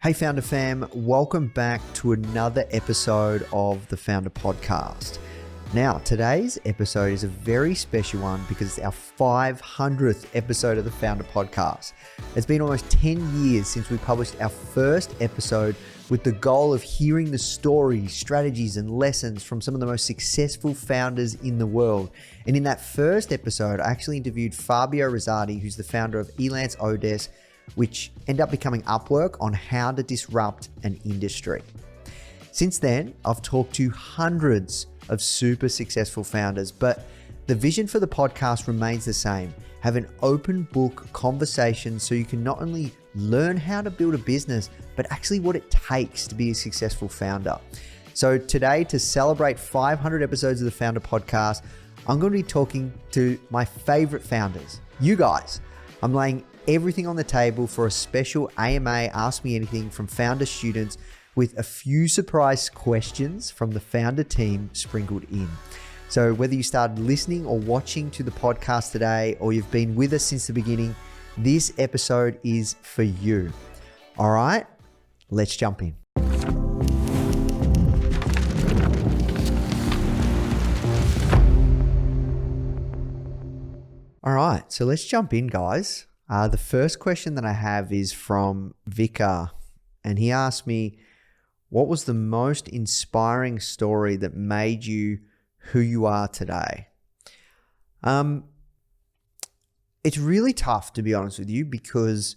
Hey Foundr fam, welcome back to another episode of the Foundr Podcast. Now, today's episode is a very special one because it's our 500th episode of the Foundr Podcast. It's been almost 10 years since we published our first episode with the goal of hearing the stories, strategies, and lessons from some of the most successful founders in the world. And in that first episode, I actually interviewed Fabio Rosati, who's the founder of Elance Odes, which ended up becoming Upwork, on how to disrupt an industry. Since then, I've talked to hundreds of super successful founders, but the vision for the podcast remains the same. Have an open book conversation so you can not only learn how to build a business, but actually what it takes to be a successful founder. So today, to celebrate 500 episodes of the Foundr Podcast, I'm going to be talking to my favorite founders, you guys. I'm laying everything on the table for a special AMA Ask Me Anything from Foundr students, with a few surprise questions from the Foundr team sprinkled in. So whether you started listening or watching to the podcast today, or you've been with us since the beginning, this episode is for you. All right, let's jump in. All right, so let's jump in, guys. The first question that I have is from Vika, and he asked me, what was the most inspiring story that made you who you are today? It's really tough, to be honest with you, because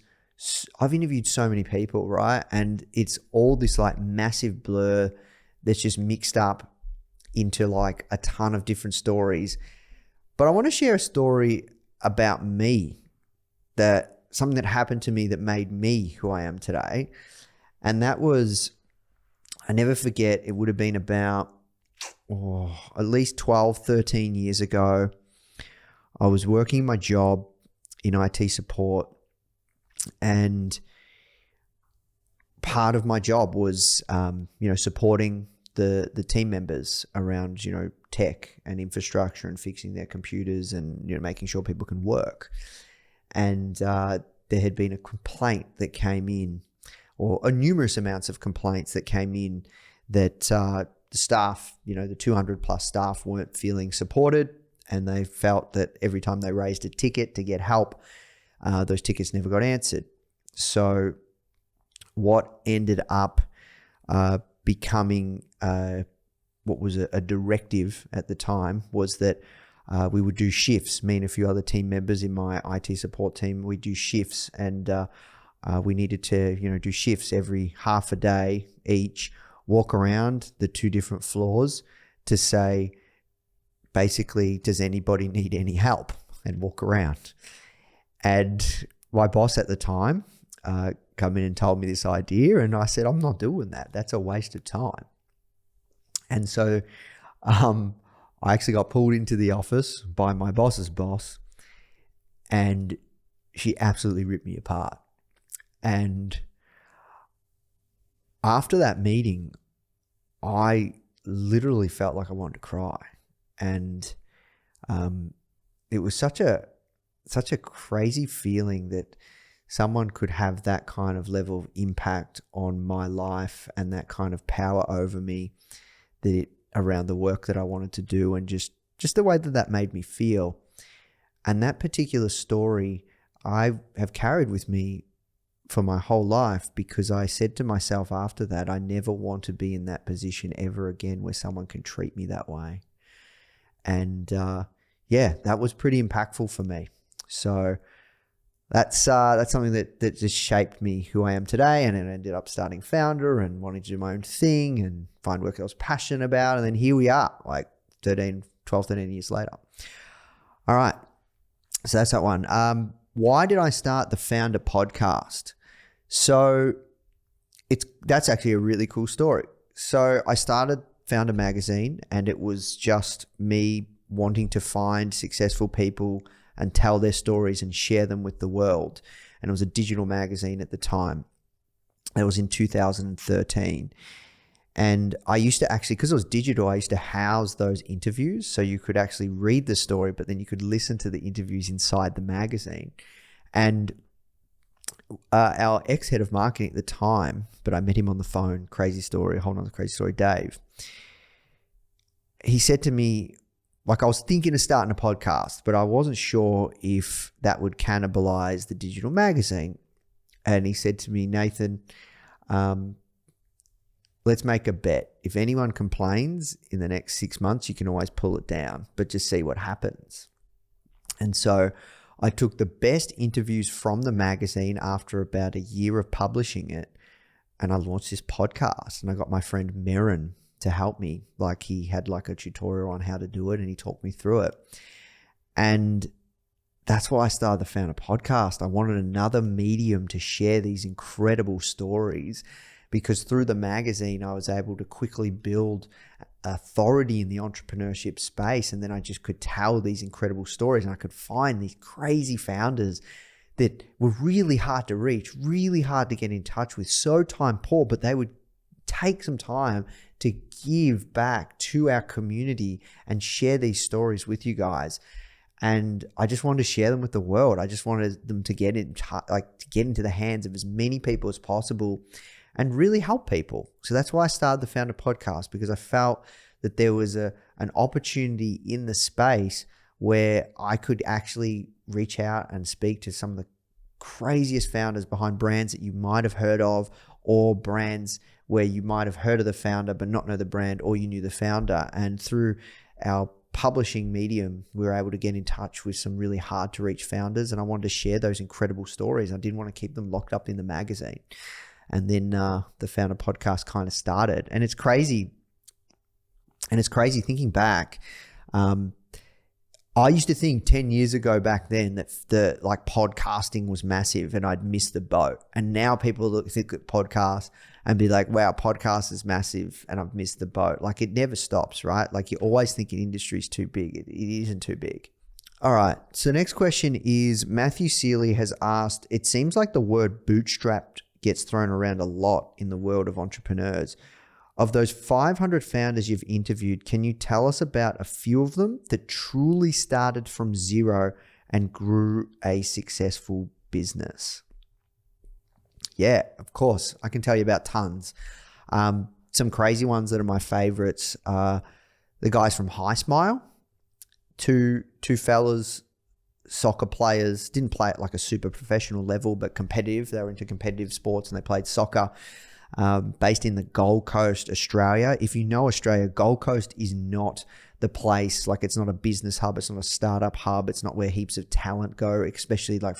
I've interviewed so many people, right? And it's all this like massive blur that's just mixed up into like a ton of different stories. But I want to share a story about me, that something that happened to me that made me who I am today. And that was, I never forget, it would have been about at least 12, 13 years ago. I was working my job in IT support, and part of my job was, supporting the team members around, tech and infrastructure and fixing their computers and, making sure people can work. And there had been a complaint that came in, or numerous amounts of complaints that came in, that the staff, the 200 plus staff, weren't feeling supported, and they felt that every time they raised a ticket to get help, those tickets never got answered. So what ended up becoming what was a directive at the time was that we would do shifts. Me and a few other team members in my IT support team, we do shifts, and we needed to, do shifts every half a day each, walk around the two different floors to say, basically, does anybody need any help? And walk around. And my boss at the time come in and told me this idea, and I said, I'm not doing that. That's a waste of time. And so I actually got pulled into the office by my boss's boss, and she absolutely ripped me apart. And after that meeting, I literally felt like I wanted to cry. And it was such a crazy feeling that someone could have that kind of level of impact on my life and that kind of power over me, around the work that I wanted to do, and just the way that made me feel. And that particular story I have carried with me for my whole life, because I said to myself after that, I never want to be in that position ever again where someone can treat me that way. And that was pretty impactful for me. So that's something that just shaped me who I am today. And then I ended up starting Foundr and wanting to do my own thing and find work I was passionate about. And then here we are, like 13 years later. All right. So that's that one. Why did I start the Foundr Podcast? So that's actually a really cool story. So I started Foundr magazine, and it was just me wanting to find successful people and tell their stories and share them with the world. And it was a digital magazine at the time. It was in 2013. And I used to actually, because it was digital, I used to house those interviews. So you could actually read the story, but then you could listen to the interviews inside the magazine. And our ex-head of marketing at the time, but I met him on the phone, crazy story, hold on, the crazy story, Dave. He said to me, like, I was thinking of starting a podcast, but I wasn't sure if that would cannibalize the digital magazine. And he said to me, Nathan, let's make a bet. If anyone complains in the next 6 months, you can always pull it down, but just see what happens. And so I took the best interviews from the magazine after about a year of publishing it, and I launched this podcast. And I got my friend Merrin to help me. Like, he had like a tutorial on how to do it, and he talked me through it. And that's why I started the Foundr Podcast. I wanted another medium to share these incredible stories, because through the magazine, I was able to quickly build authority in the entrepreneurship space. And then I just could tell these incredible stories, and I could find these crazy founders that were really hard to reach, really hard to get in touch with, so time poor, but they would take some time to give back to our community and share these stories with you guys. And I just wanted to share them with the world. I just wanted them to get into the hands of as many people as possible and really help people. So that's why I started the Foundr Podcast, because I felt that there was an opportunity in the space where I could actually reach out and speak to some of the craziest founders behind brands that you might have heard of, or brands where you might have heard of the founder but not know the brand, or you knew the founder. And through our publishing medium, we were able to get in touch with some really hard to reach founders, and I wanted to share those incredible stories. I didn't want to keep them locked up in the magazine. And then the Foundr Podcast kind of started. And it's crazy. And it's crazy thinking back. I used to think 10 years ago back then that podcasting was massive and I'd missed the boat. And now people think at podcasts and be like, wow, podcast is massive and I've missed the boat. Like, it never stops, right? Like, you always think an industry is too big. It isn't too big. All right. So next question is, Matthew Seeley has asked, it seems like the word bootstrapped gets thrown around a lot in the world of entrepreneurs. Of those 500 founders you've interviewed, can you tell us about a few of them that truly started from zero and grew a successful business? Yeah, of course. I can tell you about tons. Some crazy ones that are my favorites are the guys from High Smile, two fellas, soccer players, didn't play at like a super professional level, but competitive. They were into competitive sports and they played soccer, based in the Gold Coast, Australia. If you know Australia, Gold Coast is not the place, like, it's not a business hub, it's not a startup hub, it's not where heaps of talent go, especially like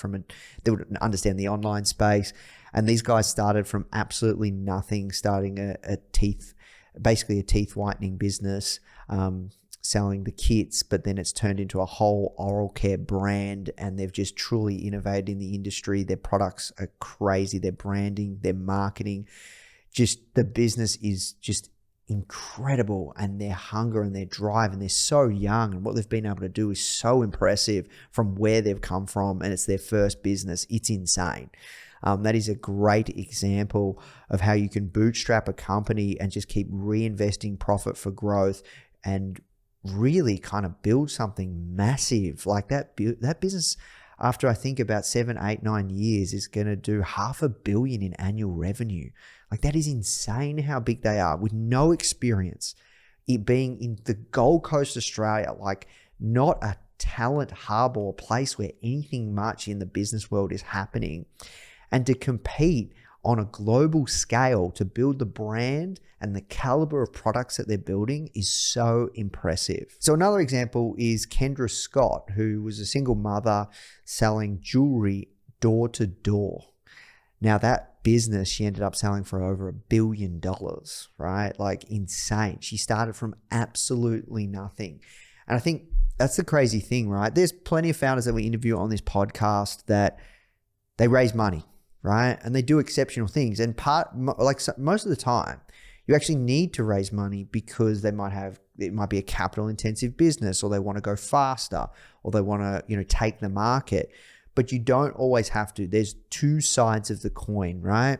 they would understand the online space. And these guys started from absolutely nothing, starting a teeth whitening business, selling the kits, but then it's turned into a whole oral care brand, and they've just truly innovated in the industry. Their products are crazy, their branding, their marketing, just the business is just incredible, and their hunger and their drive, and they're so young, and what they've been able to do is so impressive from where they've come from, and it's their first business. It's insane. That is a great example of how you can bootstrap a company and just keep reinvesting profit for growth and really kind of build something massive. Like that business, after I think about 7, 8, 9 years, is going to do $500 million in annual revenue. Like, that is insane how big they are with no experience. It being in the Gold Coast, Australia, like not a talent hub or place where anything much in the business world is happening. And to compete on a global scale to build the brand and the caliber of products that they're building is so impressive. So another example is Kendra Scott, who was a single mother selling jewelry door to door. Now, that business she ended up selling for over $1 billion, right? Like, insane. She started from absolutely nothing. And I think that's the crazy thing, right? There's plenty of founders that we interview on this podcast that they raise money, right? And they do exceptional things. And most of the time, you actually need to raise money because it might be a capital intensive business, or they want to go faster, or they want to, take the market. But you don't always have to. There's two sides of the coin, right?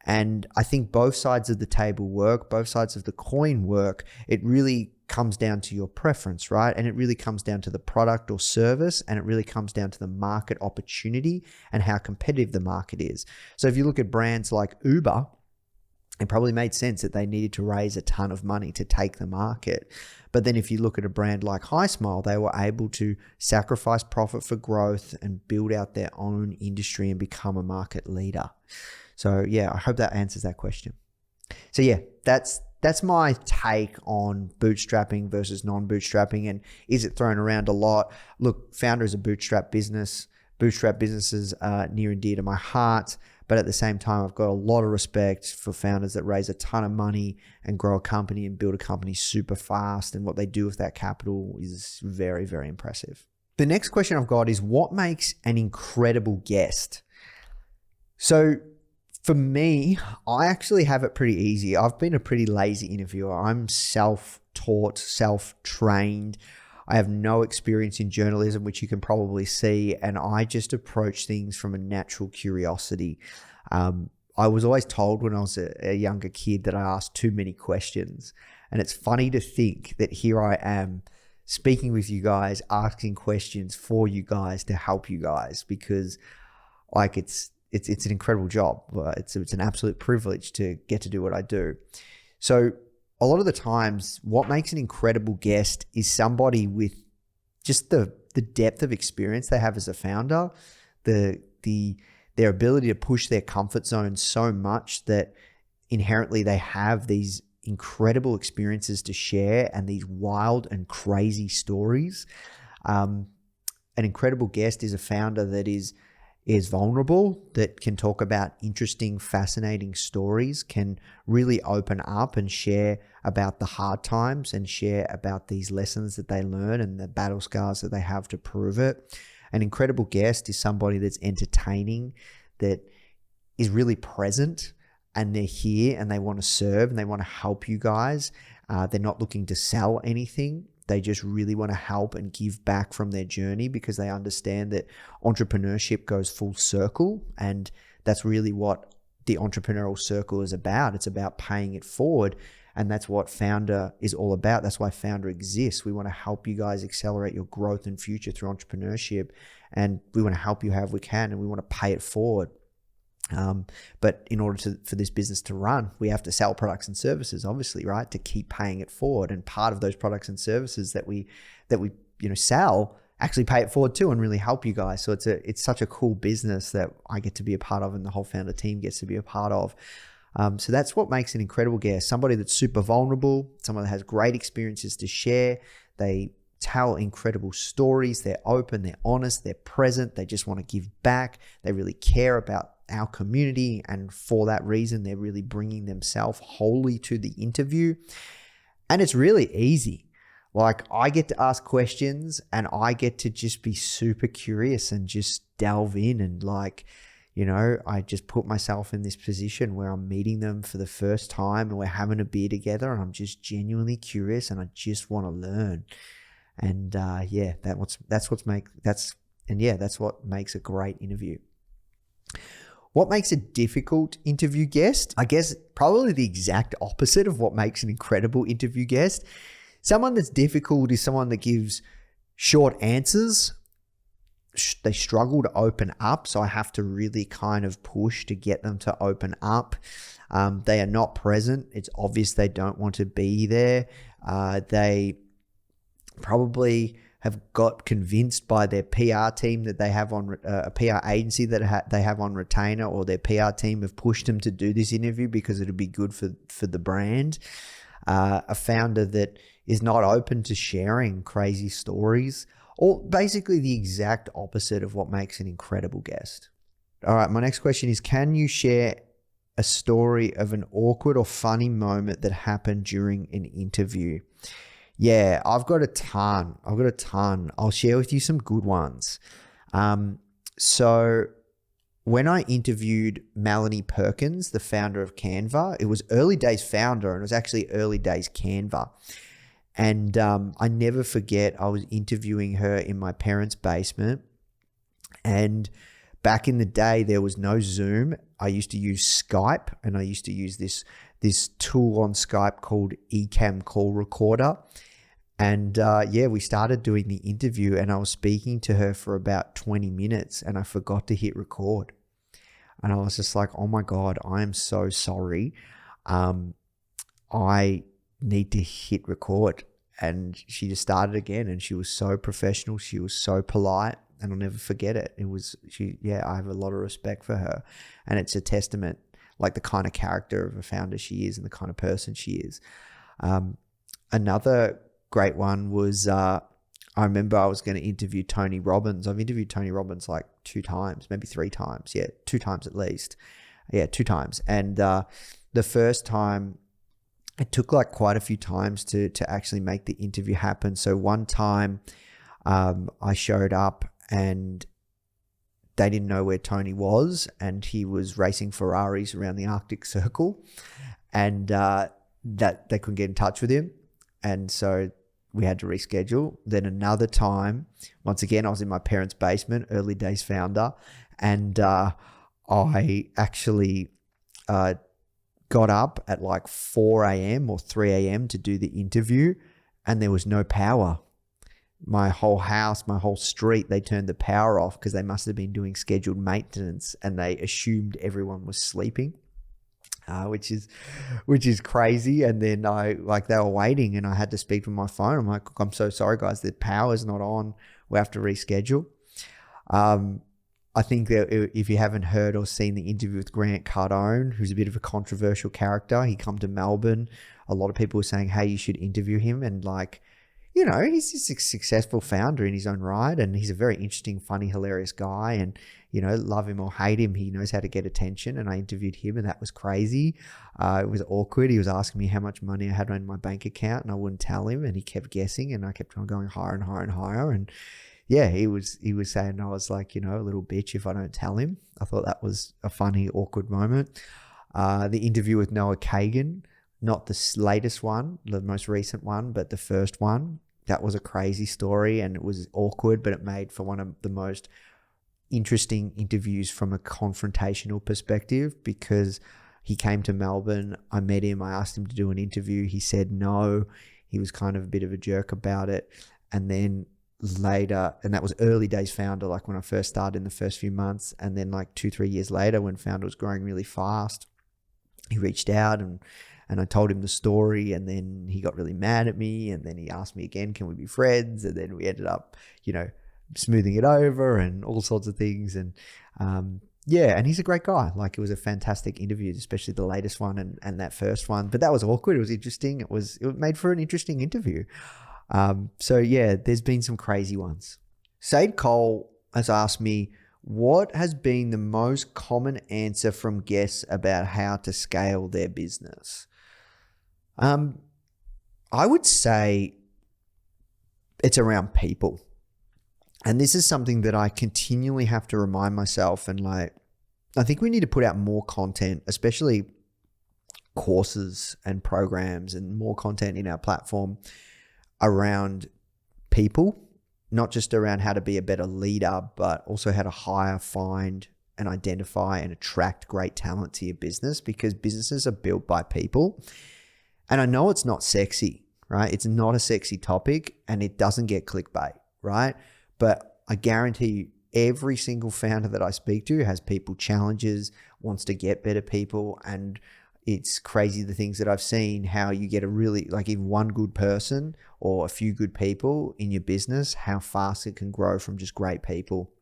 And I think both sides of the table work, both sides of the coin work. It really comes down to your preference, right? And it really comes down to the product or service, and it really comes down to the market opportunity and how competitive the market is. So if you look at brands like Uber, it probably made sense that they needed to raise a ton of money to take the market. But then if you look at a brand like HighSmile, they were able to sacrifice profit for growth and build out their own industry and become a market leader. So yeah, I hope that answers that question. So yeah, that's my take on bootstrapping versus non-bootstrapping, and is it thrown around a lot? Look, Foundr is a bootstrap business. Bootstrap businesses are near and dear to my heart. But at the same time, I've got a lot of respect for founders that raise a ton of money and grow a company and build a company super fast. And what they do with that capital is very, very impressive. The next question I've got is, what makes an incredible guest? So for me, I actually have it pretty easy. I've been a pretty lazy interviewer. I'm self-taught, self-trained. I have no experience in journalism, which you can probably see, and I just approach things from a natural curiosity. I was always told when I was a younger kid that I asked too many questions, and it's funny to think that here I am speaking with you guys, asking questions for you guys to help you guys, because like it's an incredible job. It's an absolute privilege to get to do what I do. So a lot of the times, what makes an incredible guest is somebody with just the depth of experience they have as a founder, their ability to push their comfort zone so much that inherently they have these incredible experiences to share and these wild and crazy stories. An incredible guest is a founder that is vulnerable, that can talk about interesting, fascinating stories, can really open up and share about the hard times and share about these lessons that they learn and the battle scars that they have to prove it. An incredible guest is somebody that's entertaining, that is really present, and they're here and they want to serve and they want to help you guys. They're not looking to sell anything. They just really want to help and give back from their journey, because they understand that entrepreneurship goes full circle, and that's really what the entrepreneurial circle is about. It's about paying it forward, and that's what Foundr is all about. That's why Foundr exists. We want to help you guys accelerate your growth and future through entrepreneurship, and we want to help you however we can, and we want to pay it forward. But in order for this business to run, we have to sell products and services, obviously, right? To keep paying it forward. And part of those products and services that we sell actually pay it forward too and really help you guys. So it's such a cool business that I get to be a part of, and the whole Foundr team gets to be a part of. So that's what makes an incredible guest. Somebody that's super vulnerable, someone that has great experiences to share. They tell incredible stories. They're open, they're honest, they're present. They just want to give back. They really care about our community, and for that reason, they're really bringing themselves wholly to the interview. And it's really easy. Like, I get to ask questions and I get to just be super curious and just delve in, and I just put myself in this position where I'm meeting them for the first time and we're having a beer together, and I'm just genuinely curious and I just want to learn. And that's what makes a great interview. What makes a difficult interview guest? I guess probably the exact opposite of what makes an incredible interview guest. Someone that's difficult is someone that gives short answers. They struggle to open up, so I have to really kind of push to get them to open up. They are not present. It's obvious they don't want to be there. They probably have got convinced by their PR team that they have on a PR agency that they have on retainer, or their PR team have pushed them to do this interview because it'll be good for the brand. A founder that is not open to sharing crazy stories, or basically the exact opposite of what makes an incredible guest. All right, my next question is, can you share a story of an awkward or funny moment that happened during an interview? Yeah, I've got a ton. I'll share with you some good ones. So when I interviewed Melanie Perkins, the founder of Canva, it was early days Foundr, and it was actually early days Canva. And I never forget, I was interviewing her in my parents' basement. And back in the day, there was no Zoom. I used to use Skype, and I used to use this tool on Skype called Ecamm Call Recorder. And we started doing the interview, and I was speaking to her for about 20 minutes and I forgot to hit record. And I was just like, oh my God, I am so sorry. I need to hit record. And she just started again, and she was so professional. She was so polite, and I'll never forget it. I have a lot of respect for her, and it's a testament, like the kind of character of a founder she is and the kind of person she is. Another great one was, I remember I was going to interview Tony Robbins. I've interviewed Tony Robbins like 2 times, maybe 3 times. Yeah, 2 times at least. Yeah, 2 times. And the first time, it took like quite a few times to actually make the interview happen. So one time I showed up and they didn't know where Tony was, and he was racing Ferraris around the Arctic Circle, and that they couldn't get in touch with him. And so we had to reschedule. Then another time, once again, I was in my parents' basement, early days founder, and I actually got up at like 4 a.m. or 3 a.m. to do the interview, and there was no power. My whole house, my whole street, they turned the power off because they must have been doing scheduled maintenance, and they assumed everyone was sleeping, which is crazy. And then they were waiting, and I had to speak with my phone. I'm like, I'm so sorry, guys, the power's not on. We have to reschedule. I think that if you haven't heard or seen the interview with Grant Cardone, who's a bit of a controversial character, he come to Melbourne. A lot of people were saying, hey, you should interview him. And he's just a successful founder in his own right. And he's a very interesting, funny, hilarious guy. And, love him or hate him, he knows how to get attention. And I interviewed him, and that was crazy. It was awkward. He was asking me how much money I had in my bank account, and I wouldn't tell him. And he kept guessing, and I kept on going higher and higher and higher. And yeah, he was saying I was like, a little bitch if I don't tell him. I thought that was a funny, awkward moment. The interview with Noah Kagan, not the latest one, the most recent one, but the first one, that was a crazy story, and it was awkward, but it made for one of the most interesting interviews from a confrontational perspective, because he came to Melbourne. I met him. I asked him to do an interview. He said no. He was kind of a bit of a jerk about it. And then later, and that was early days Foundr, like when I first started in the first few months, and then like 2-3 years later, when Foundr was growing really fast, he reached out and I told him the story, and then he got really mad at me, and then he asked me again, can we be friends? And then we ended up smoothing it over and all sorts of things. And and he's a great guy. Like, it was a fantastic interview, especially the latest one and that first one. But that was awkward. It was interesting. It made for an interesting interview. There's been some crazy ones. Said Cole has asked me, what has been the most common answer from guests about how to scale their business? I would say it's around people. And this is something that I continually have to remind myself. And I think we need to put out more content, especially courses and programs, and more content in our platform around people, not just around how to be a better leader, but also how to hire, find, and identify and attract great talent to your business, because businesses are built by people. And I know it's not sexy, right? It's not a sexy topic, and it doesn't get clickbait, right? But I guarantee you, every single founder that I speak to has people challenges, wants to get better people. And it's crazy the things that I've seen, how you get even one good person or a few good people in your business, how fast it can grow from just great people.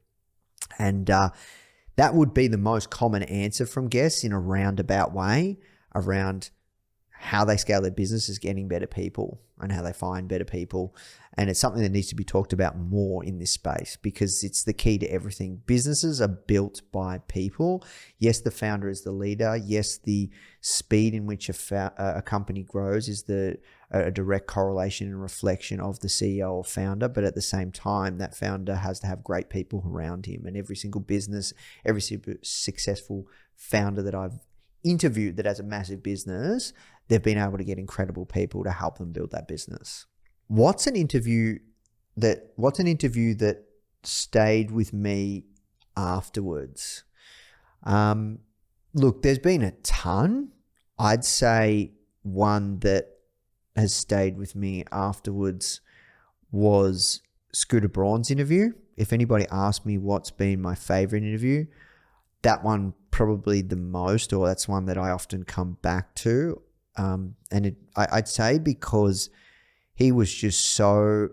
And that would be the most common answer from guests in a roundabout way around how they scale their business, is getting better people and how they find better people. And it's something that needs to be talked about more in this space, because it's the key to everything. Businesses are built by people. Yes, the founder is the leader. Yes, the speed in which a company grows is a direct correlation and reflection of the CEO or founder. But at the same time, that founder has to have great people around him. And every single business, every successful founder that I've interviewed that has a massive business, they've been able to get incredible people to help them build that business. What's an interview that stayed with me afterwards? Look, there's been a ton. I'd say one that has stayed with me afterwards was Scooter Braun's interview. If anybody asked me what's been my favorite interview, that one probably the most, or that's one that I often come back to. I'd say because he was just so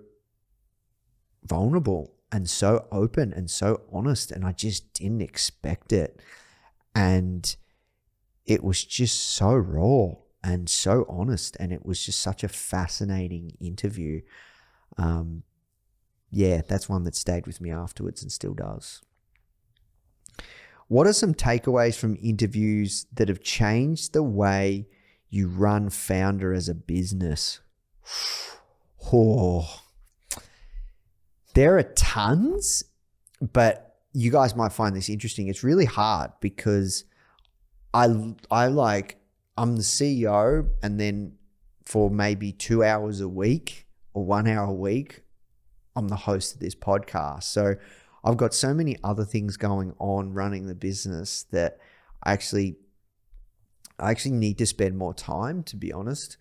vulnerable and so open and so honest, and I just didn't expect it. And it was just so raw and so honest, and it was just such a fascinating interview. Yeah, that's one that stayed with me afterwards and still does. What are some takeaways from interviews that have changed the way you run Foundr as a business? Oh, there are tons, but you guys might find this interesting. It's really hard because I'm the CEO, and then for maybe 2 hours a week or 1 hour a week, I'm the host of this podcast. So I've got so many other things going on running the business that I actually need to spend more time, to be honest.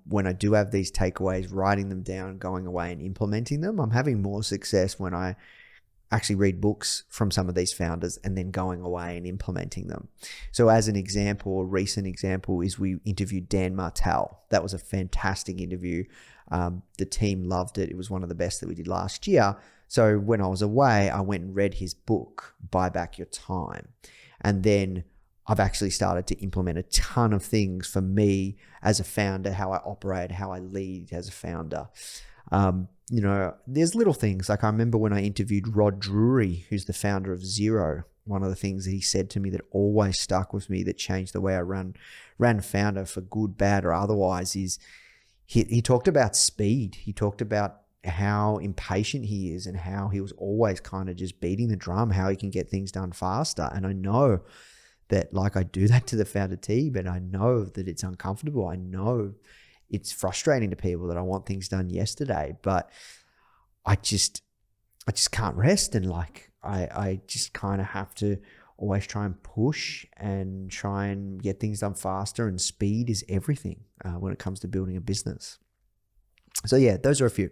When I do have these takeaways, writing them down, going away and implementing them. I'm having more success when I actually read books from some of these founders and then going away and implementing them. So as an example, a recent example is we interviewed Dan Martell. That was a fantastic interview. The team loved it. It was one of the best that we did last year. So when I was away, I went and read his book, Buy Back Your Time. And then I've actually started to implement a ton of things for me as a founder, how I operate, how I lead as a founder. There's little things. Like I remember when I interviewed Rod Drury, who's the founder of Xero, one of the things that he said to me that always stuck with me, that changed the way I ran Foundr for good, bad, or otherwise, is he talked about speed. He talked about how impatient he is and how he was always kind of just beating the drum, how he can get things done faster. And I know that, like, I do that to the Foundr team, and I know that it's uncomfortable. I know it's frustrating to people that I want things done yesterday, but I just can't rest. And I just kind of have to always try and push and try and get things done faster, and speed is everything when it comes to building a business. So yeah, those are a few.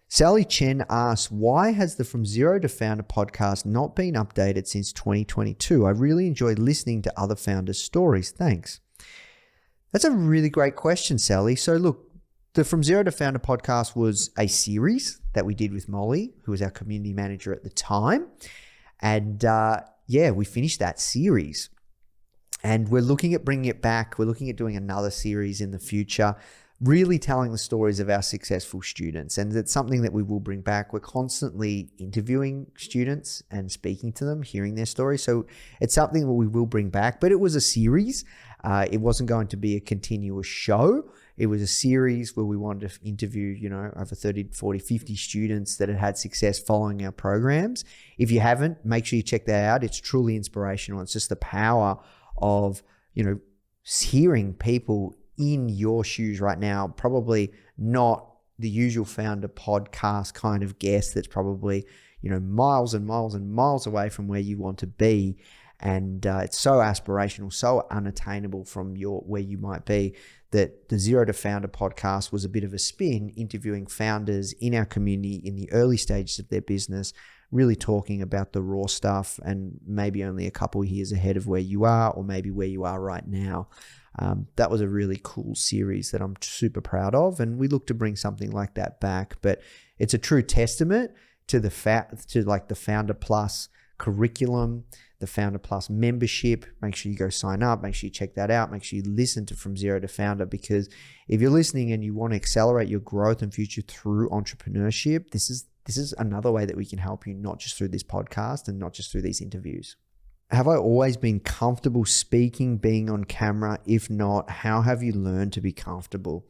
Sally Chen asks, why has the From Zero to Foundr podcast not been updated since 2022? I really enjoyed listening to other founders' stories. Thanks. That's a really great question, Sally. So look, the From Zero to Foundr podcast was a series that we did with Molly, who was our community manager at the time. And we finished that series. And we're looking at bringing it back. We're looking at doing another series in the future, really telling the stories of our successful students. And it's something that we will bring back. We're constantly interviewing students and speaking to them, hearing their stories. So it's something that we will bring back, but it was a series. It wasn't going to be a continuous show. It was a series where we wanted to interview, over 30, 40, 50 students that had had success following our programs. If you haven't, make sure you check that out. It's truly inspirational. It's just the power of, hearing people in your shoes right now, probably not the usual Foundr podcast kind of guest that's probably, miles and miles and miles away from where you want to be. And it's so aspirational, so unattainable from where you might be, that the Zero to Foundr podcast was a bit of a spin, interviewing founders in our community in the early stages of their business, really talking about the raw stuff, and maybe only a couple of years ahead of where you are, or maybe where you are right now. That was a really cool series that I'm super proud of, and we look to bring something like that back. But it's a true testament to the Foundr Plus curriculum, the Foundr Plus membership. Make sure you go sign up. Make sure you check that out. Make sure you listen to From Zero to Foundr, because if you're listening and you want to accelerate your growth and future through entrepreneurship, this is another way that we can help you, not just through this podcast and not just through these interviews. Have I always been comfortable speaking, being on camera? If not, how have you learned to be comfortable?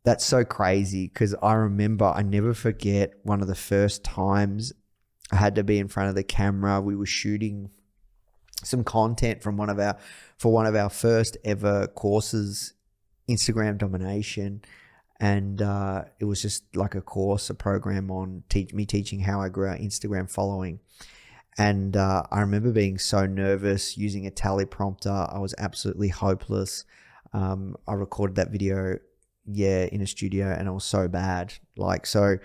That's so crazy, because I remember, I never forget one of the first times I had to be in front of the camera. We were shooting some content from one of our first ever courses, Instagram domination. And it was just like a program on me teaching how I grew our Instagram following. And I remember being so nervous using a teleprompter. I was absolutely hopeless. I recorded that video, in a studio, and it was so bad. So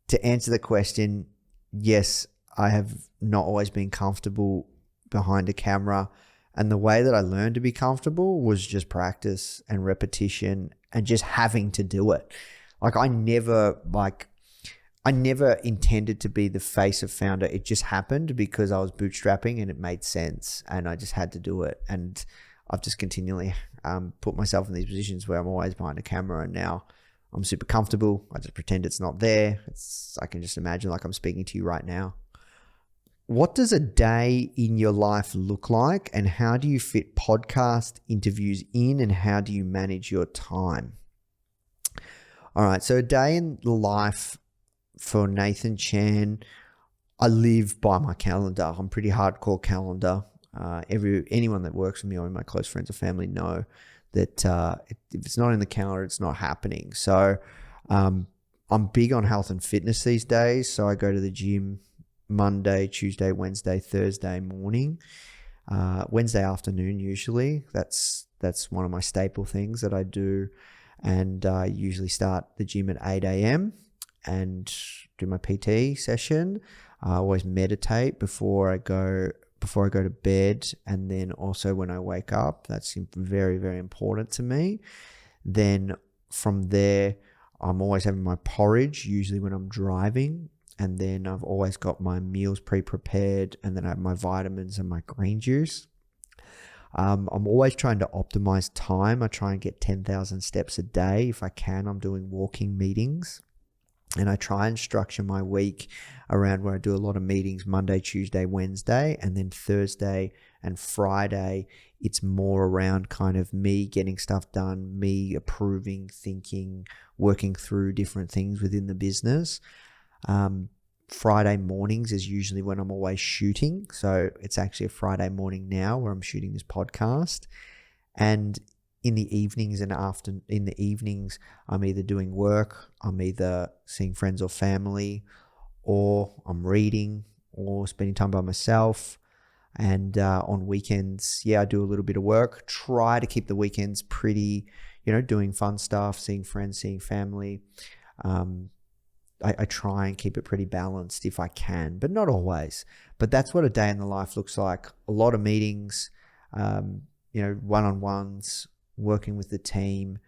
to answer the question, yes, I have not always been comfortable behind a camera. And the way that I learned to be comfortable was just practice and repetition and just having to do it. I never intended to be the face of Foundr. It just happened because I was bootstrapping and it made sense and I just had to do it. And I've just continually put myself in these positions where I'm always behind a camera, and now I'm super comfortable. I just pretend it's not there. I can just imagine like I'm speaking to you right now. What does a day in your life look like, and how do you fit podcast interviews in, and how do you manage your time? All right, so a day in the life for Nathan Chan, I live by my calendar. I'm pretty hardcore calendar. Anyone that works with me or my close friends or family know that if it's not in the calendar, it's not happening. So I'm big on health and fitness these days. So I go to the gym Monday, Tuesday, Wednesday, Thursday morning, Wednesday afternoon usually. That's one of my staple things that I do. And I usually start the gym at 8 a.m. and do my PT session. I always meditate before I go to bed, and then also when I wake up. That's very, very important to me. Then from there, I'm always having my porridge, usually when I'm driving. And then I've always got my meals pre-prepared, and then I have my vitamins and my green juice. I'm always trying to optimize time. I try and get 10,000 steps a day. If I can, I'm doing walking meetings. And I try and structure my week around where I do a lot of meetings Monday, Tuesday, Wednesday, and then Thursday and Friday, it's more around kind of me getting stuff done, me approving, thinking, working through different things within the business. Friday mornings is usually when I'm always shooting. So it's actually a Friday morning now where I'm shooting this podcast. And in the evenings I'm either doing work, I'm either seeing friends or family, or I'm reading or spending time by myself. And on weekends, I do a little bit of work. Try to keep the weekends pretty, doing fun stuff, seeing friends, seeing family. I try and keep it pretty balanced if I can, but not always. But that's what a day in the life looks like. A lot of meetings, one-on-ones, working with the team,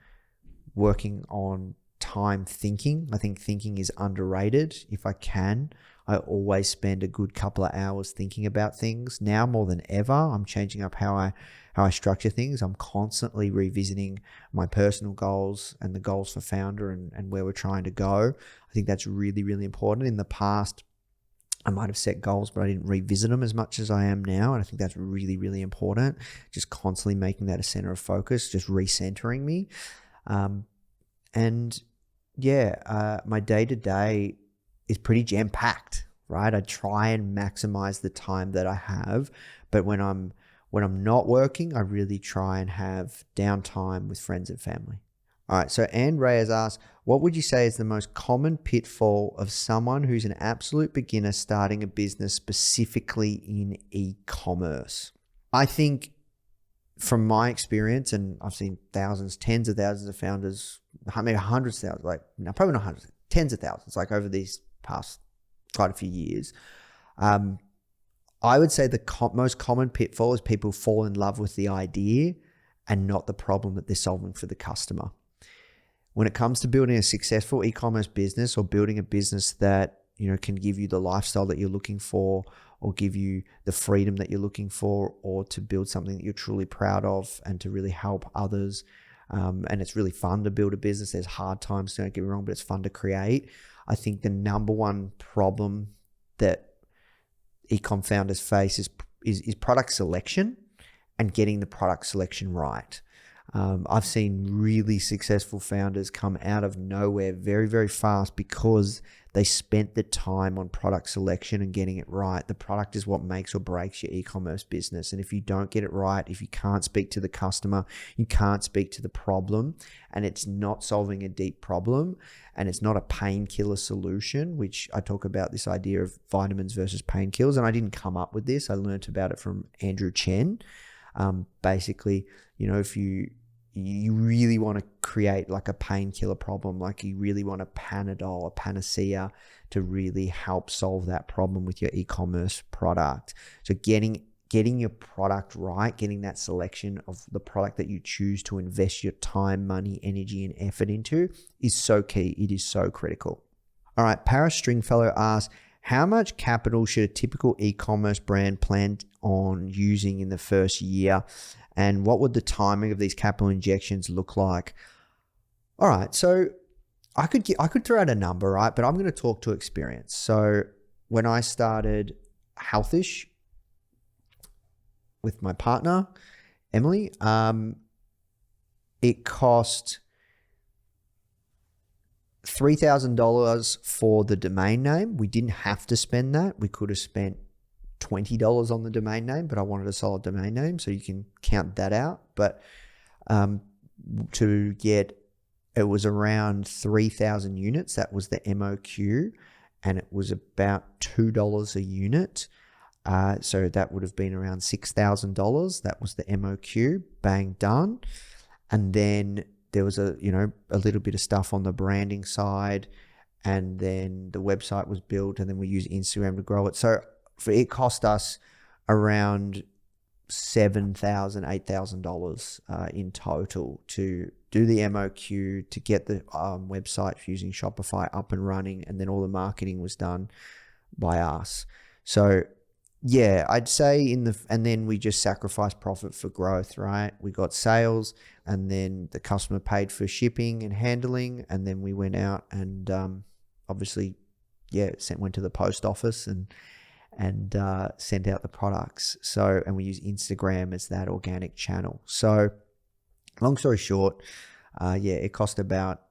working on time thinking. I think thinking is underrated. If I can, I always spend a good couple of hours thinking about things. Now more than ever, I'm changing up how I structure things. I'm constantly revisiting my personal goals and the goals for Foundr and where we're trying to go. I think that's really, really important. In the past, I might have set goals, but I didn't revisit them as much as I am now. And I think that's really, really important. Just constantly making that a center of focus, just recentering me. My day-to-day is pretty jam-packed, right? I try and maximize the time that I have. But when I'm not working, I really try and have downtime with friends and family. All right, so Anne Reyes asks, what would you say is the most common pitfall of someone who's an absolute beginner starting a business specifically in e-commerce? I think from my experience, and I've seen thousands, tens of thousands of founders, maybe hundreds of thousands, probably not hundreds, tens of thousands, over these past quite a few years. I would say the most common pitfall is people fall in love with the idea and not the problem that they're solving for the customer. When it comes to building a successful e-commerce business, or building a business that can give you the lifestyle that you're looking for, or give you the freedom that you're looking for, or to build something that you're truly proud of and to really help others, and it's really fun to build a business. There's hard times, don't get me wrong, but it's fun to create. I think the number one problem that e-com founders face is product selection and getting the product selection right. I've seen really successful founders come out of nowhere very, very fast because they spent the time on product selection and getting it right. The product is what makes or breaks your e-commerce business. And if you don't get it right, if you can't speak to the customer, you can't speak to the problem, and it's not solving a deep problem, and it's not a painkiller solution, which I talk about this idea of vitamins versus painkillers. And I didn't come up with this. I learned about it from Andrew Chen. Basically, you really want to create like a painkiller problem, like you really want a Panadol, a panacea to really help solve that problem with your e-commerce product. So getting your product right, getting that selection of the product that you choose to invest your time, money, energy, and effort into is so key. It is so critical. All right, Paris Stringfellow asks, how much capital should a typical e-commerce brand plan on using in the first year? And what would the timing of these capital injections look like? All right, so I could throw out a number, right? But I'm going to talk to experience. So when I started Healthish with my partner, Emily, it cost $3,000 for the domain name. We didn't have to spend that. We could have spent $20 on the domain name, but I wanted a solid domain name, so you can count that out. But to get, it was around 3,000 units. That was the MOQ, and it was about $2 a unit. So that would have been around $6,000. That was the MOQ, bang, done. And then there was a little bit of stuff on the branding side, and then the website was built, and then we used Instagram to grow it. So it cost us around $7,000, $8,000 in total to do the MOQ, to get the website using Shopify up and running, and then all the marketing was done by us. So yeah, I'd say and then we just sacrificed profit for growth, right? We got sales, and then the customer paid for shipping and handling, and then we went out and obviously, went to the post office and sent out the products. So, and we use Instagram as that organic channel. So long story short, it cost about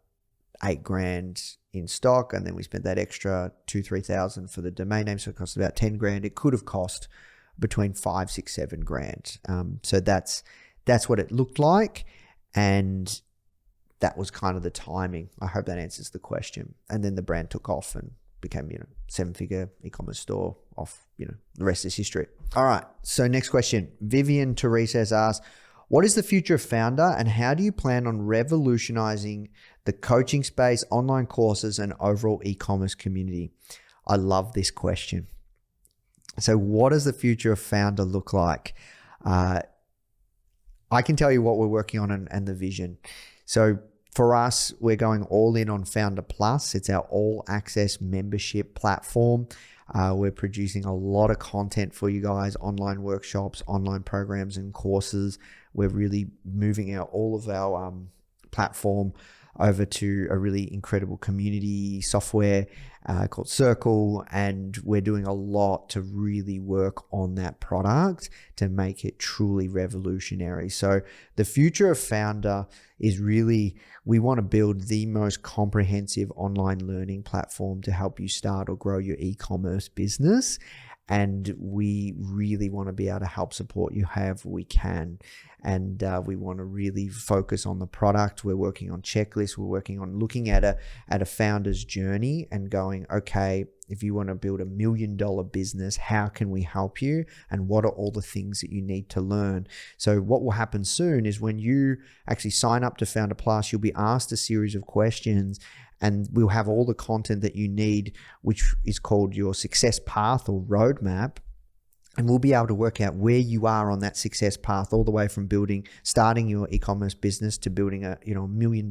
$8,000 in stock, and then we spent that extra $2,000-3,000 for the domain name, so it cost about $10,000. It could have cost between $5,000, $6,000, $7,000. So that's what it looked like, and that was kind of the timing. I hope that answers the question. And then the brand took off and became, 7-figure e-commerce store off, the rest is history. All right. So next question. Vivian Teresa has asked, what is the future of Foundr, and how do you plan on revolutionizing the coaching space, online courses, and overall e-commerce community? I love this question. So what does the future of Foundr look like? I can tell you what we're working on and the vision. So for us, we're going all in on Foundr Plus. It's our all access membership platform. We're producing a lot of content for you guys, online workshops, online programs, and courses. We're really moving out all of our platform over to a really incredible community software called Circle, and we're doing a lot to really work on that product to make it truly revolutionary. So the future of Foundr is really, we want to build the most comprehensive online learning platform to help you start or grow your e-commerce business. And we really want to be able to help support you however we can. And we want to really focus on the product. We're working on checklists. We're working on looking at a founder's journey and going, okay, if you want to build $1 million business, how can we help you? And what are all the things that you need to learn? So what will happen soon is when you actually sign up to Foundr Plus, you'll be asked a series of questions, and we'll have all the content that you need, which is called your success path or roadmap. And we'll be able to work out where you are on that success path, all the way from starting your e-commerce business to building a $1 million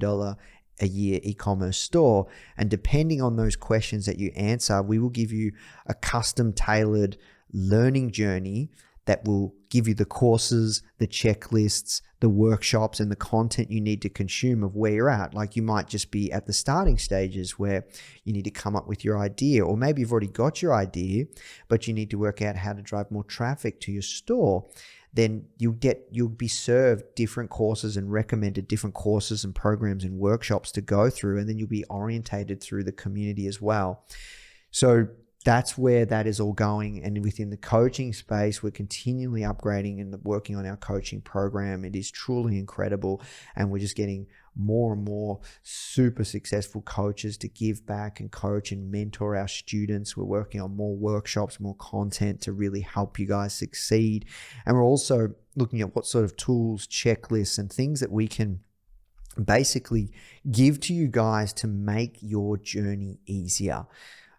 a year e-commerce store. And depending on those questions that you answer, we will give you a custom tailored learning journey that will give you the courses, the checklists, the workshops, and the content you need to consume of where you're at. Like, you might just be at the starting stages where you need to come up with your idea, or maybe you've already got your idea, but you need to work out how to drive more traffic to your store. Then you'll be served different courses and recommended different courses and programs and workshops to go through, and then you'll be orientated through the community as well. So that's where that is all going. And within the coaching space, we're continually upgrading and working on our coaching program. It is truly incredible. And we're just getting more and more super successful coaches to give back and coach and mentor our students. We're working on more workshops, more content to really help you guys succeed. And we're also looking at what sort of tools, checklists, and things that we can basically give to you guys to make your journey easier.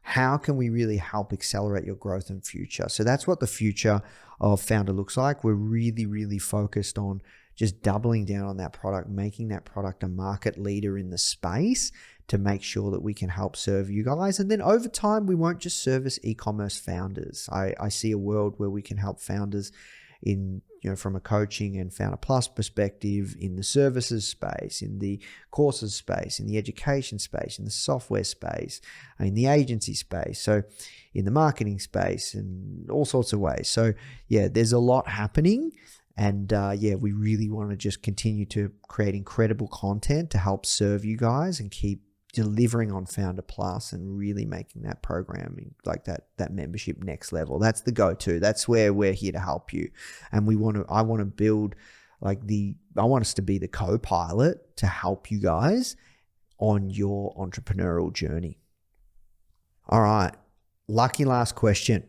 How can we really help accelerate your growth and future? So that's what the future of Foundr looks like. We're really, really focused on just doubling down on that product, making that product a market leader in the space to make sure that we can help serve you guys. And then over time, we won't just service e-commerce founders. I see a world where we can help founders in, from a coaching and Foundr Plus perspective, in the services space, in the courses space, in the education space, in the software space, in the agency space, so in the marketing space, and all sorts of ways. So yeah, there's a lot happening. And we really want to just continue to create incredible content to help serve you guys and keep delivering on Foundr Plus and really making that program like that membership next level. That's the go-to. That's where we're here to help you. And I want to build I want us to be the co-pilot to help you guys on your entrepreneurial journey. All right. Lucky last question.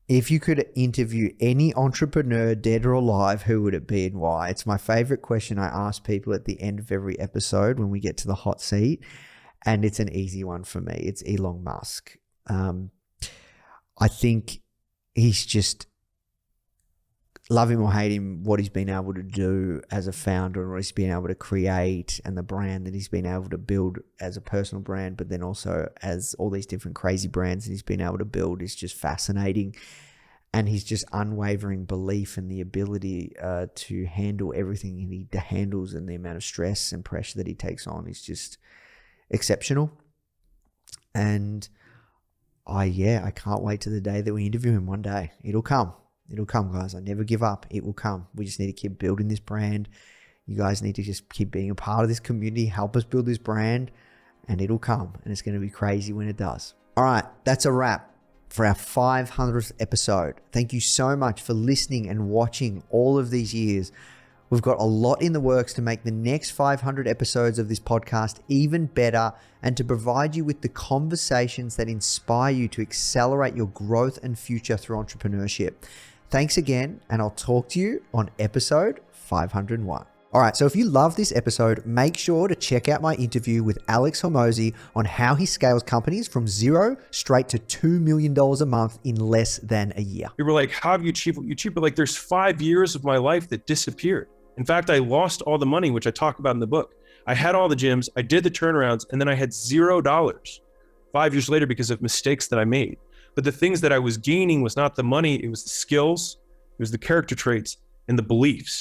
If you could interview any entrepreneur, dead or alive, who would it be and why? It's my favorite question I ask people at the end of every episode when we get to the hot seat, and it's an easy one for me. It's Elon Musk. I think he's just, love him or hate him, what he's been able to do as a founder and what he's been able to create and the brand that he's been able to build as a personal brand, but then also as all these different crazy brands that he's been able to build is just fascinating. And he's just unwavering belief in the ability to handle everything he handles, and the amount of stress and pressure that he takes on is just exceptional. And I can't wait to the day that we interview him one day. It'll come. It'll come, guys. I never give up. It will come. We just need to keep building this brand. You guys need to just keep being a part of this community, help us build this brand, and it'll come. And it's going to be crazy when it does. All right, that's a wrap for our 500th episode. Thank you so much for listening and watching all of these years. We've got a lot in the works to make the next 500 episodes of this podcast even better and to provide you with the conversations that inspire you to accelerate your growth and future through entrepreneurship. Thanks again, and I'll talk to you on episode 501. All right, so if you love this episode, make sure to check out my interview with Alex Hormozi on how he scales companies from zero straight to $2 million a month in less than a year. People were like, how have you achieved what you achieved? But like, there's 5 years of my life that disappeared. In fact, I lost all the money, which I talk about in the book. I had all the gyms, I did the turnarounds, and then I had $0 5 years later because of mistakes that I made. But the things that I was gaining was not the money, it was the skills, it was the character traits, and the beliefs.